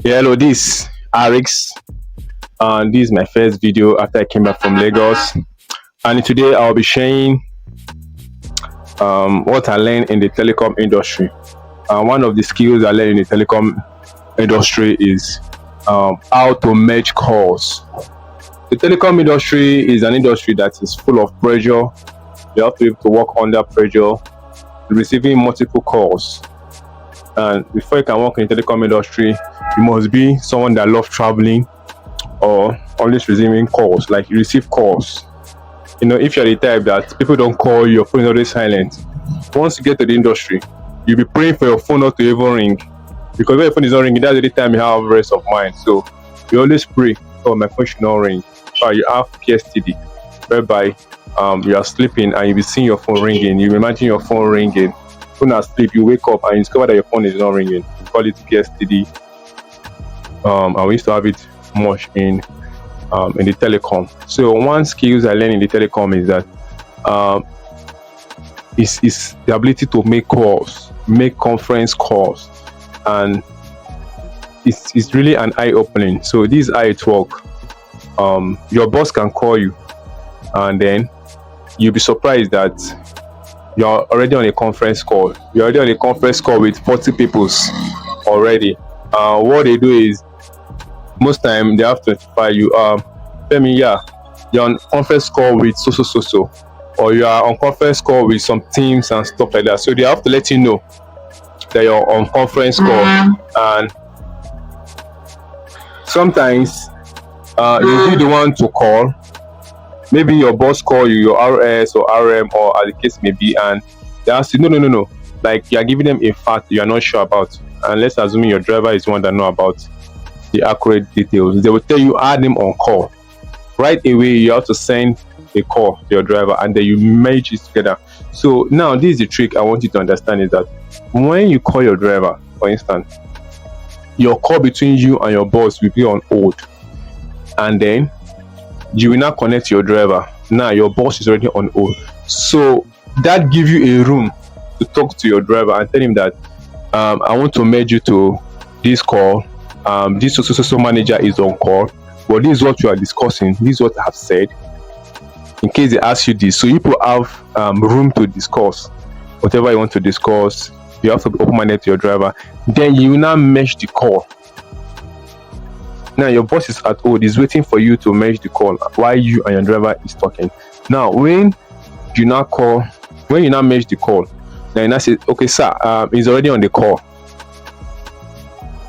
Yeah, hello, this Arix, and this is my first video after I came back from Lagos. And today I'll be sharing what I learned in the telecom industry. One of the skills I learned in the telecom industry is how to match calls. The telecom industry is an industry that is full of pressure. You have to be able to work under pressure, receiving multiple calls. And before you can work in the telecom industry, you must be someone that loves traveling or always receiving calls, like you receive calls. If you're the type that people don't call you, your phone is always silent. Once you get to the industry, you'll be praying for your phone not to even ring. Because when your phone is not ringing, that's the only time you have rest of mind. So you always pray, oh, my phone should not ring. Or you have PSTD, whereby you are sleeping and you'll be seeing your phone ringing. You imagine your phone ringing. When you sleep, you wake up and you discover that your phone is not ringing. We call it PSTD. And we used to have it much in the telecom. So one skills I learned in the telecom is that is the ability to make calls, make conference calls, and it's really an eye opening. So this is how it works. Your boss can call you, and then you'll be surprised that you're already on a conference call. You're already on a conference call with 40 people already. What they do is most time they have to notify you. Tell me, yeah, you're on conference call with so, or you are on conference call with some teams and stuff like that. So they have to let you know that you're on conference call. And sometimes you'll be the one to call. Maybe your boss call you, your RS or RM, or as the case may be, and they ask you, no. Like you're giving them a fact you are not sure about. And let's assume your driver is one that know about the accurate details. They will tell you add them on call. Right away, you have to send a call to your driver and then you merge it together. So now this is the trick I want you to understand is that when you call your driver, for instance, your call between you and your boss will be on hold. And then you will not connect your driver. Now your boss is already on hold. So that gives you a room to talk to your driver and tell him that I want to merge you to this call. This so manager is on call, but this is what you are discussing. This is what I have said. In case they ask you this, so you people have room to discuss whatever you want to discuss. You have to be open-minded to your driver. Then you will now mesh the call. Now your boss is at hold, is waiting for you to mesh the call while you and your driver is talking. Now when you now mesh the call, then you now say, okay sir, he's already on the call.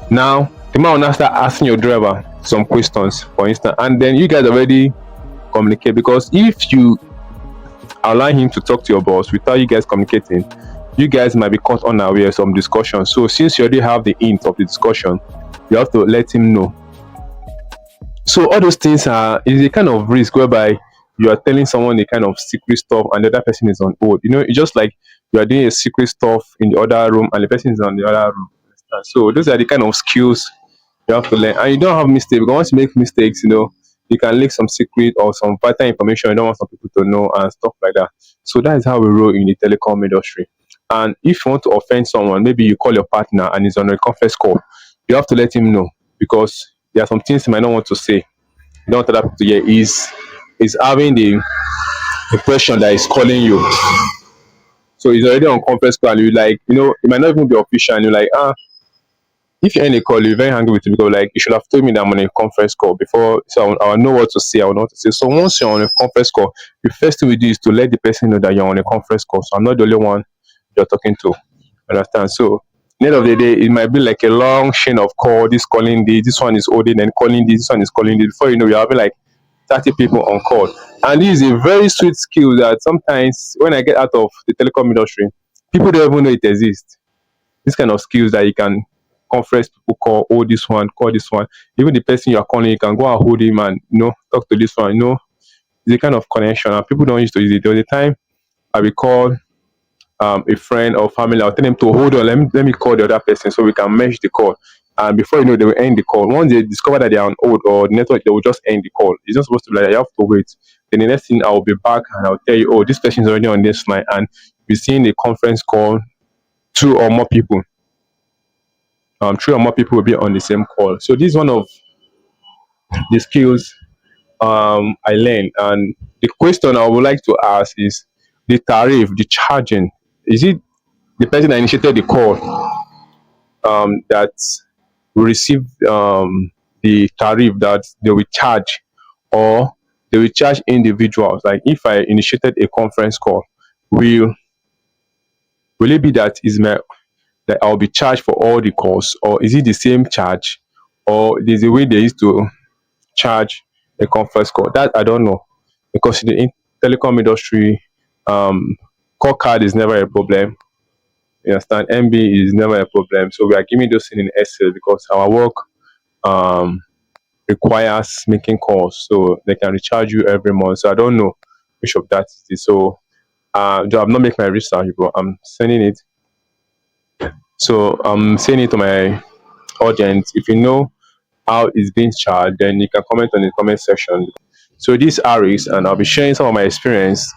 Now the man will now start asking your driver some questions, for instance, and then you guys already communicate, because if you allow him to talk to your boss without you guys communicating, you guys might be caught unaware of some discussion. So since you already have the hint of the discussion, you have to let him know. So all those things is a kind of risk whereby you are telling someone a kind of secret stuff and the other person is on hold. It's just like you are doing a secret stuff in the other room and the person is on the other room. So those are the kind of skills you have to learn. And you don't have mistakes, because once you make mistakes, you can leak some secret or some vital information you don't want some people to know and stuff like that. So that is how we roll in the telecom industry. And if you want to offend someone, maybe you call your partner and he's on a conference call, you have to let him know, because there are some things he might not want to say. You don't want other people to hear. He's having the impression that he's calling you. So he's already on conference call and you it might not even be official, and you're like, if you end a call, you're very angry with him, because you should have told me that I'm on a conference call before, so I will know what to say. I will know what to say. So once you're on a conference call, the first thing we do is to let the person know that you're on a conference call. So I'm not the only one you're talking to. Understand? So at the end of the day, it might be like a long chain of call. This calling this one is holding and calling this one is calling this. Before you know, you're having 30 people on call. And this is a very sweet skill that sometimes when I get out of the telecom industry, people don't even know it exists. This kind of skills that you can conference people, call this one, call this one. Even the person you are calling, you can go and hold him and talk to this one. It's a kind of connection, and people don't used to use it. There was a time I will call a friend or family. I'll tell them to hold on. Let me call the other person so we can mesh the call. And before you know, they will end the call. Once they discover that they are on hold or the network, they will just end the call. It's not supposed to be like that. You have to wait. Then the next thing, I will be back and I'll tell you, oh, this person is already on this line, and we're seeing the conference call 2 or more people. three or more people will be on the same call. So this is one of the skills I learned. And the question I would like to ask is the tariff, the charging. Is it the person that initiated the call that will receive the tariff that they will charge, or they will charge individuals? Like if I initiated a conference call, will will it be that is my that I'll be charged for all the calls, or is it the same charge, or there's a way they used to charge a conference call? That I don't know, because in the telecom industry, um, call card is never a problem. You understand? MB is never a problem. So we are giving those things in Excel because our work um, requires making calls, so they can recharge you every month. So I don't know which of that is this. So though I've not make my research, but I'm sending it. So I'm sending it to my audience. If you know how it's being charged, then you can comment on the comment section. So this Aris, and I'll be sharing some of my experience.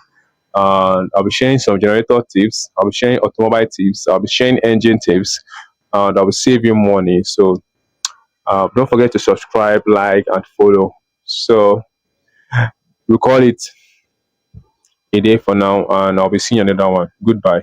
I'll be sharing some generator tips. I'll be sharing automobile tips. I'll be sharing engine tips. That will save you money. So don't forget to subscribe, like, and follow. So we call it a day for now, and I'll be seeing you another one. Goodbye.